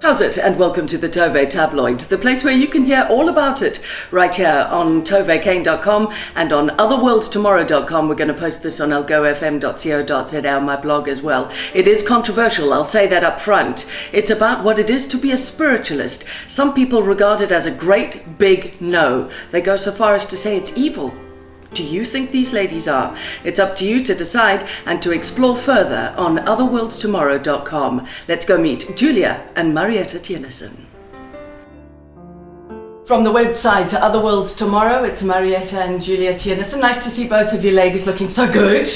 How's it? And welcome to the Tové Tabloid, the place where you can hear all about it right here on tovekane.com and on otherworldstomorrow.com. We're going to post this on elgofm.co.za on my blog as well. It is controversial, I'll say that up front. It's about what it is to be a spiritualist. Some people regard it as a great big no. They go so far as to say it's evil. Do you think these ladies are? It's up to you to decide and to explore further on otherworldstomorrow.com. Let's go meet Julia and Marietta Theunissen. From the website to Other Worlds Tomorrow, it's Marietta and Julia Theunissen. Nice to see both of you ladies looking so good.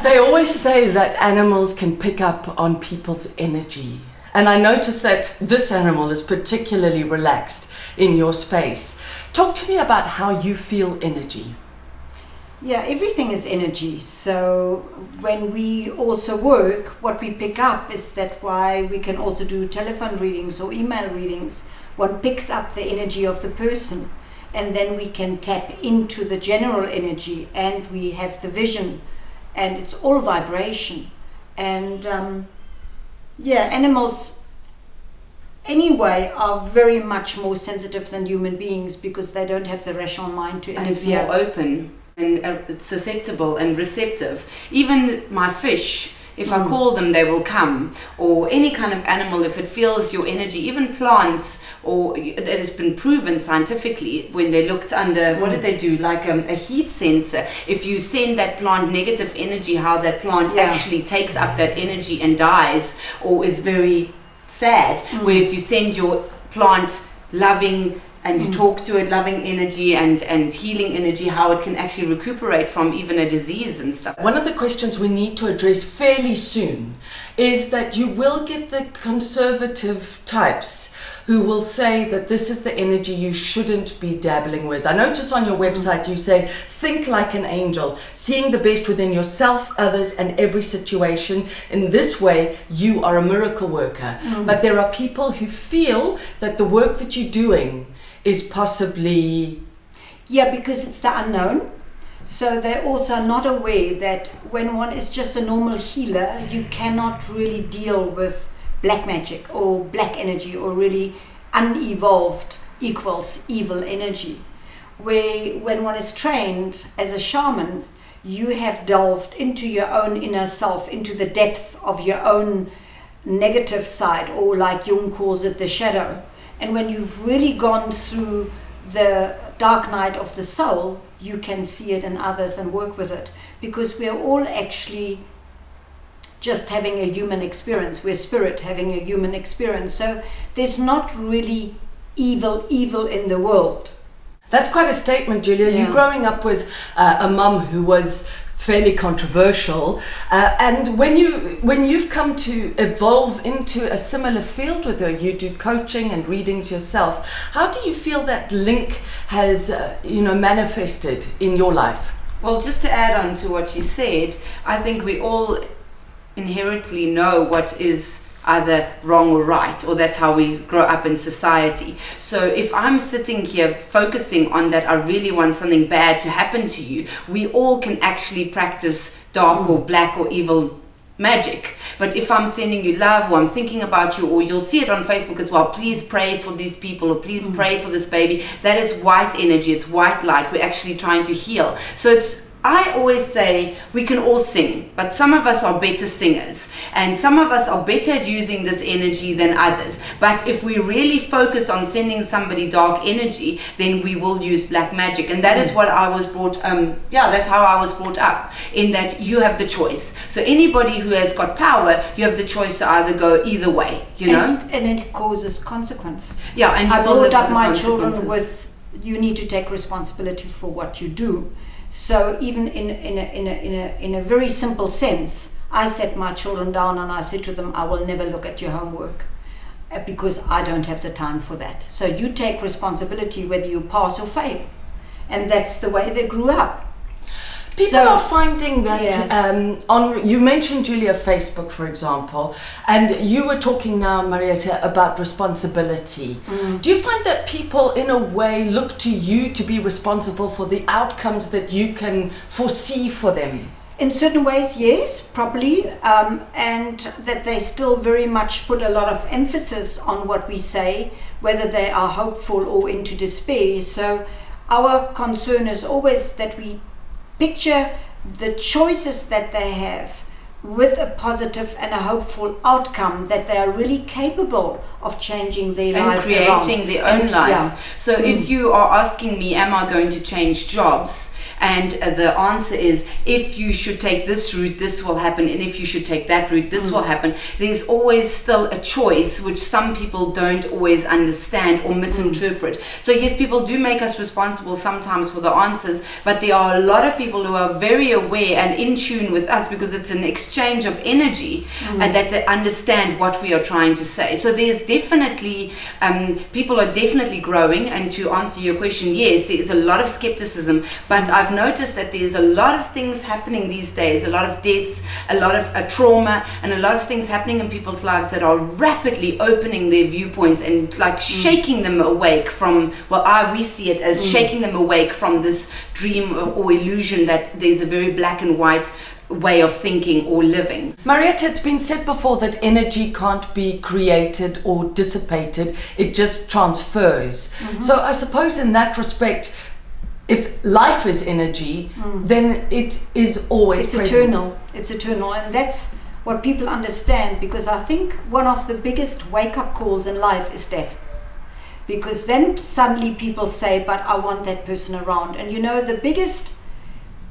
They always say that animals can pick up on people's energy. And I noticed that this animal is particularly relaxed in your space. Talk to me about how you feel energy. Yeah, everything is energy. So when we also work, what we pick up is that why we can also do telephone readings or email readings. One picks up the energy of the person, and then we can tap into the general energy, and we have the vision, and it's all vibration. And animals anyway are very much more sensitive than human beings because they don't have the rational mind to interfere. And more open and susceptible and receptive. Even my fish, if I call them, they will come. Or any kind of animal, if it feels your energy, even plants, or it has been proven scientifically when they looked under, what did they do? Like a heat sensor. If you send that plant negative energy, how that plant actually takes up that energy and dies, or is very sad, where if you send your plant loving and you talk to it loving energy and healing energy, how it can actually recuperate from even a disease and stuff. One of the questions we need to address fairly soon is that you will get the conservative types who will say that this is the energy you shouldn't be dabbling with. I notice on your website you say, think like an angel, seeing the best within yourself, others, and every situation. In this way, you are a miracle worker. But there are people who feel that the work that you're doing is possibly... Yeah, because it's the unknown. So they also are not aware that when one is just a normal healer, you cannot really deal with black magic or black energy, or really unevolved equals evil energy. Where when one is trained as a shaman, you have delved into your own inner self, into the depth of your own negative side, or like Jung calls it, the shadow. And when you've really gone through the dark night of the soul, you can see it in others and work with it, because we're all actually just having a human experience. We're spirit having a human experience. So there's not really evil in the world. That's quite a statement, Julia. Yeah. You're growing up with a mum who was fairly controversial, and when you've come to evolve into a similar field with her, you do coaching and readings yourself. How do you feel that link has manifested in your life? Well, just to add on to what you said, I think we all inherently know what is either wrong or right, or that's how we grow up in society. So if I'm sitting here focusing on that, I really want something bad to happen to you, we all can actually practice dark or black or evil magic. But if I'm sending you love, or I'm thinking about you, or you'll see it on Facebook as well, please pray for these people, or please pray for this baby, that is white energy, it's white light. We're actually trying to heal. So I always say we can all sing, but some of us are better singers, and some of us are better at using this energy than others. But if we really focus on sending somebody dark energy, then we will use black magic. And that is what I was brought, that's how I was brought up, in that you have the choice. So anybody who has got power, you have the choice to either go either way, And it causes consequence. Yeah, and I brought up my children with, you need to take responsibility for what you do. So even in a very simple sense, I set my children down and I said to them, I will never look at your homework because I don't have the time for that. So you take responsibility whether you pass or fail. And that's the way they grew up. People are finding that you mentioned, Julia, Facebook, for example, and you were talking now, Marietta, about responsibility. Do you find that people, in a way, look to you to be responsible for the outcomes that you can foresee for them? In certain ways, yes, probably, and that they still very much put a lot of emphasis on what we say, whether they are hopeful or into despair. So our concern is always that we picture the choices that they have with a positive and a hopeful outcome, that they are really capable of changing their lives and creating their own lives. Yeah. So if you are asking me, am I going to change jobs? And the answer is, if you should take this route, this will happen. And if you should take that route, this will happen. There's always still a choice, which some people don't always understand or misinterpret. So yes, people do make us responsible sometimes for the answers, but there are a lot of people who are very aware and in tune with us, because it's an exchange of energy, and that they understand what we are trying to say. So there's definitely, people are definitely growing. And to answer your question, yes, there is a lot of skepticism, but I've noticed that there's a lot of things happening these days, a lot of deaths, a lot of trauma, and a lot of things happening in people's lives that are rapidly opening their viewpoints and like shaking them awake from, we see it as shaking them awake from this dream or illusion that there's a very black and white way of thinking or living. Marietta, it's been said before that energy can't be created or dissipated, it just transfers. So I suppose in that respect, if life is energy, then it is always present. It's eternal, and that's what people understand, because I think one of the biggest wake-up calls in life is death. Because then suddenly people say, but I want that person around. And you know, the biggest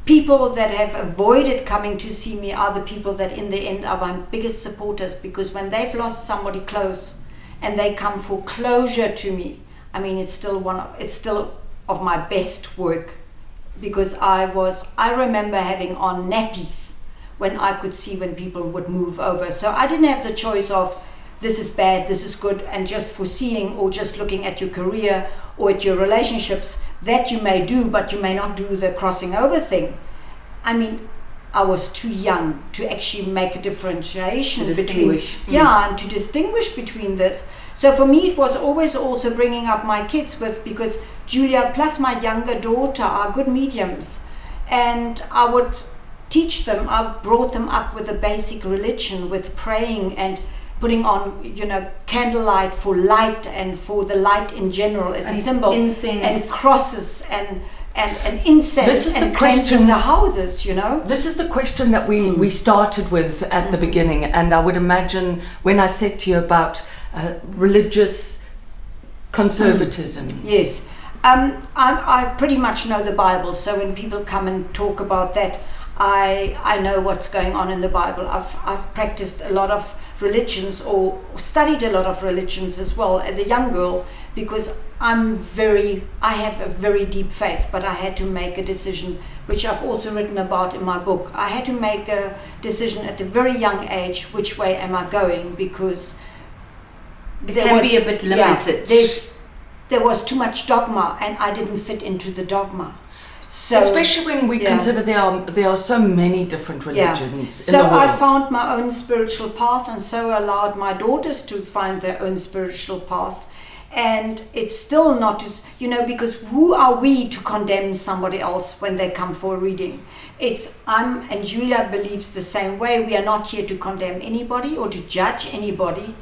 people that have avoided coming to see me are the people that in the end are my biggest supporters, because when they've lost somebody close and they come for closure to me, I mean, it's still of my best work, because I remember having on nappies when I could see when people would move over. So I didn't have the choice of this is bad, this is good, and just foreseeing or just looking at your career or at your relationships. That you may do, but you may not do the crossing over thing. I mean, I was too young to actually make a differentiation to distinguish. and to distinguish between this. So for me, it was always also bringing up my kids because Julia plus my younger daughter are good mediums, and I would teach them. I brought them up with a basic religion, with praying and putting on, candlelight for light and for the light in general as a symbol, incense, and crosses and incense, this is and the question, cleansing the houses. This is the question that we started with at the beginning, and I would imagine when I said to you about religious conservatism. Yes. I pretty much know the Bible, so when people come and talk about that, I know what's going on in the Bible. I've practiced a lot of religions or studied a lot of religions as well as a young girl, because I have a very deep faith, but I had to make a decision, which I've also written about in my book. I had to make a decision at a very young age, which way am I going, because it can be a bit limited. There was too much dogma, and I didn't fit into the dogma. So, especially when we consider there are so many different religions in the world. So I found my own spiritual path, and so allowed my daughters to find their own spiritual path. And it's still not just, because who are we to condemn somebody else when they come for a reading? And Julia believes the same way. We are not here to condemn anybody or to judge anybody,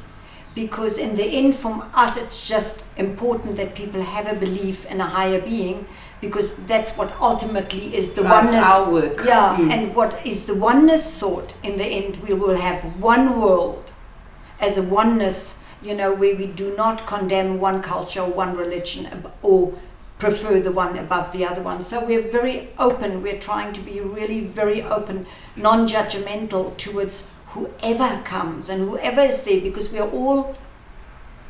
because in the end, from us, it's just important that people have a belief in a higher being, because that's what ultimately is the oneness. Our work. Yeah, and what is the oneness thought? In the end, we will have one world as a oneness, where we do not condemn one culture, one religion, or prefer the one above the other one. So we're very open. We're trying to be really very open, non-judgmental towards whoever comes and whoever is there, because we are all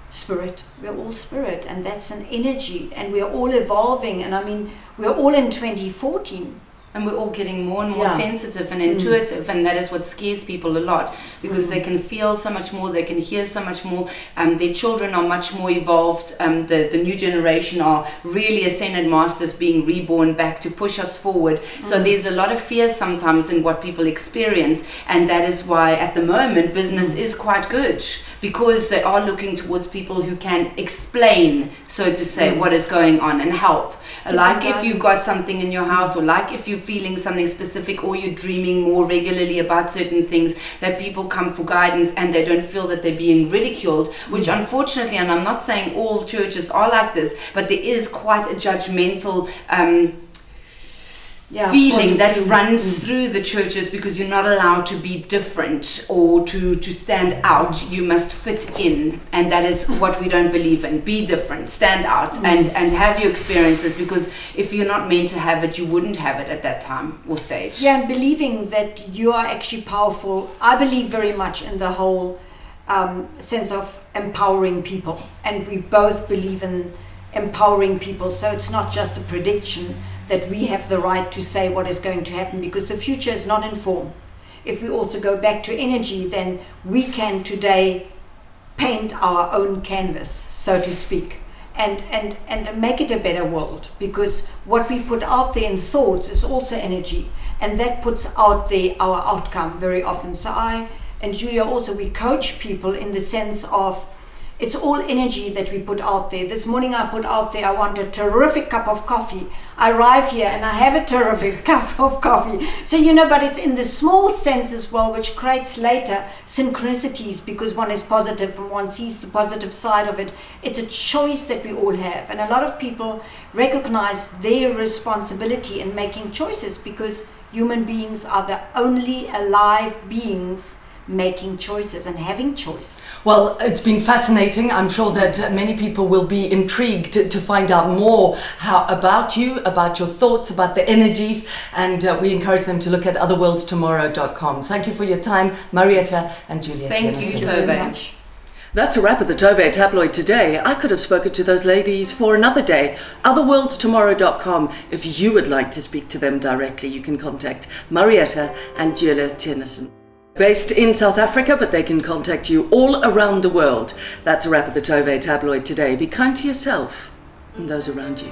spirit. We're all spirit, and that's an energy, and we're all evolving. And I mean, we're all in 2014. And we're all getting more and more sensitive and intuitive, and that is what scares people a lot, because they can feel so much more, they can hear so much more. Their children are much more evolved. The new generation are really ascended masters being reborn back to push us forward. So there's a lot of fear sometimes in what people experience, and that is why at the moment business is quite good, because they are looking towards people who can explain, so to say, what is going on and help. Like if you've got something in your house, or like if you've feeling something specific, or you're dreaming more regularly about certain things, that people come for guidance and they don't feel that they're being ridiculed, which unfortunately, and I'm not saying all churches are like this, but there is quite a judgmental feeling that runs through the churches, because you're not allowed to be different or to stand out. You must fit in, and that is what we don't believe in. Be different, stand out, and have your experiences, because if you're not meant to have it, you wouldn't have it at that time or stage. Yeah, and believing that you are actually powerful. I believe very much in the whole sense of empowering people, and we both believe in empowering people, so it's not just a prediction that we have the right to say what is going to happen, because the future is not in form. If we also go back to energy, then we can today paint our own canvas, so to speak, and make it a better world, because what we put out there in thoughts is also energy, and that puts out there our outcome very often. So I and Julia also, we coach people in the sense of it's all energy that we put out there. This morning I put out there, I want a terrific cup of coffee. I arrive here and I have a terrific cup of coffee. So, but it's in the small sense as well, which creates later synchronicities, because one is positive and one sees the positive side of it. It's a choice that we all have. And a lot of people recognize their responsibility in making choices, because human beings are the only alive beings making choices and having choice. Well, it's been fascinating. I'm sure that many people will be intrigued to find out more about you, about your thoughts, about the energies, and we encourage them to look at otherworldstomorrow.com. Thank you for your time, Marietta and Julia. Thank you, Tove. Very much. That's a wrap at the Tove Tabloid today. I could have spoken to those ladies for another day. Otherworldstomorrow.com. If you would like to speak to them directly, you can contact Marietta and Julia Theunissen. Based in South Africa, but they can contact you all around the world. That's a wrap at the Tove Tabloid today. Be kind to yourself and those around you.